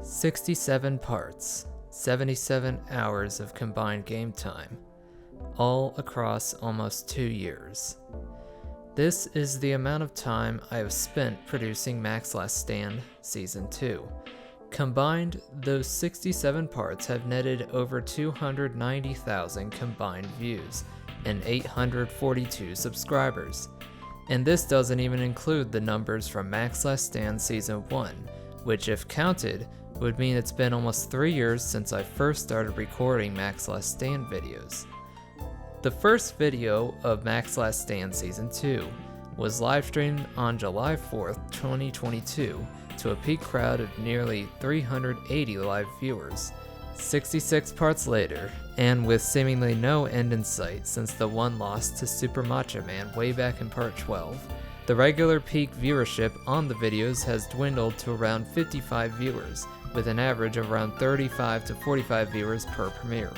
67 parts, 77 hours of combined game time, all across almost 2 years. This is the amount of time I have spent producing Mac's Last Stand Season 2. Combined, those 67 parts have netted over 290,000 combined views and 842 subscribers. And this doesn't even include the numbers from Mac's Last Stand Season 1, which if counted, would mean it's been almost 3 years since I first started recording Mac's Last Stand videos. The first video of Mac's Last Stand Season 2 was live streamed on July 4th, 2022 to a peak crowd of nearly 380 live viewers. 66 parts later, and with seemingly no end in sight since the one loss to Super Macho Man way back in part 12, the regular peak viewership on the videos has dwindled to around 55 viewers, with an average of around 35 to 45 viewers per premiere.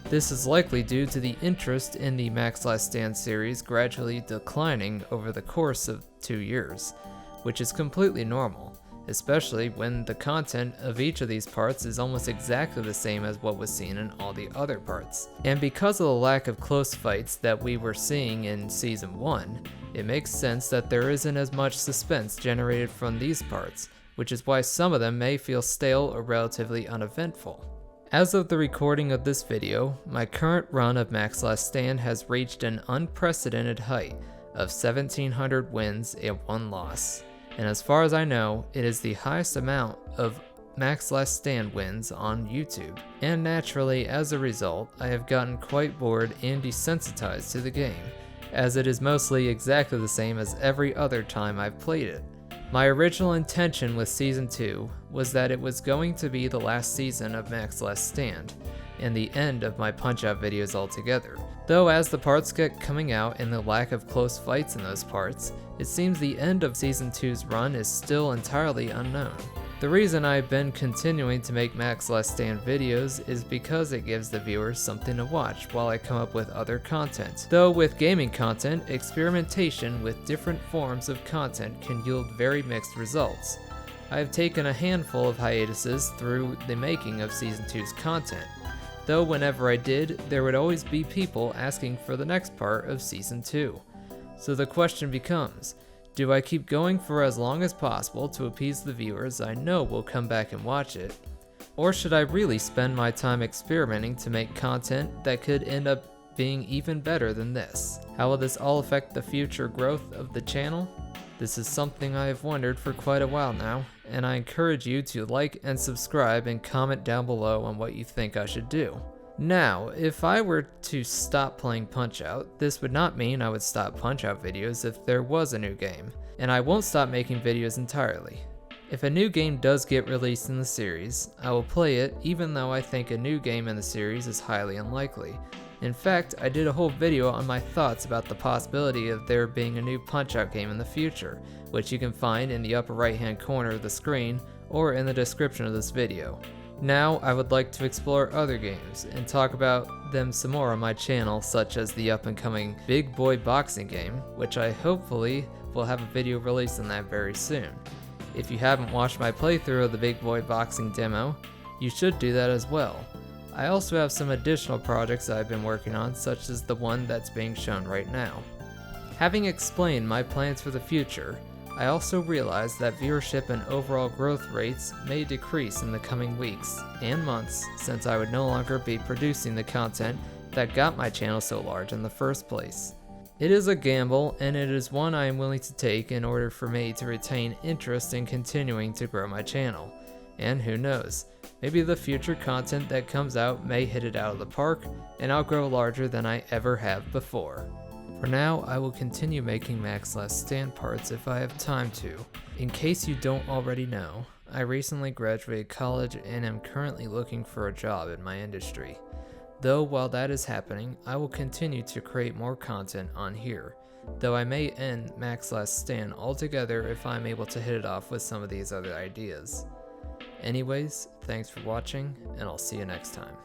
This is likely due to the interest in the Mac's Last Stand series gradually declining over the course of 2 years, which is completely normal, especially when the content of each of these parts is almost exactly the same as what was seen in all the other parts. And because of the lack of close fights that we were seeing in Season 1, it makes sense that there isn't as much suspense generated from these parts, which is why some of them may feel stale or relatively uneventful. As of the recording of this video, my current run of Mac's Last Stand has reached an unprecedented height of 1,700 wins and 1 loss. And as far as I know, it is the highest amount of Mac's Last Stand wins on YouTube. And naturally, as a result, I have gotten quite bored and desensitized to the game, as it is mostly exactly the same as every other time I've played it. My original intention with Season 2 was that it was going to be the last season of Mac's Last Stand, and the end of my Punch-Out videos altogether. Though as the parts get coming out and the lack of close fights in those parts, it seems the end of Season 2's run is still entirely unknown. The reason I've been continuing to make Mac's Last Stand videos is because it gives the viewers something to watch while I come up with other content. Though with gaming content, experimentation with different forms of content can yield very mixed results. I have taken a handful of hiatuses through the making of Season 2's content, though whenever I did, there would always be people asking for the next part of Season 2. So the question becomes, do I keep going for as long as possible to appease the viewers I know will come back and watch it? Or should I really spend my time experimenting to make content that could end up being even better than this? How will this all affect the future growth of the channel? This is something I have wondered for quite a while now, and I encourage you to like and subscribe and comment down below on what you think I should do. Now, if I were to stop playing Punch-Out, this would not mean I would stop Punch-Out videos if there was a new game, and I won't stop making videos entirely. If a new game does get released in the series, I will play it even though I think a new game in the series is highly unlikely. In fact, I did a whole video on my thoughts about the possibility of there being a new Punch-Out game in the future, which you can find in the upper right hand corner of the screen or in the description of this video. Now, I would like to explore other games and talk about them some more on my channel, such as the up and coming Big Boy Boxing game, which I hopefully will have a video released on that very soon. If you haven't watched my playthrough of the Big Boy Boxing demo, you should do that as well. I also have some additional projects I've been working on, such as the one that's being shown right now. Having explained my plans for the future, I also realized that viewership and overall growth rates may decrease in the coming weeks and months since I would no longer be producing the content that got my channel so large in the first place. It is a gamble, and it is one I am willing to take in order for me to retain interest in continuing to grow my channel. And who knows, maybe the future content that comes out may hit it out of the park and I'll grow larger than I ever have before. For now, I will continue making Mac's Last Stand parts if I have time to. In case you don't already know, I recently graduated college and am currently looking for a job in my industry. Though while that is happening, I will continue to create more content on here, though I may end Mac's Last Stand altogether if I'm able to hit it off with some of these other ideas. Anyways, thanks for watching, and I'll see you next time.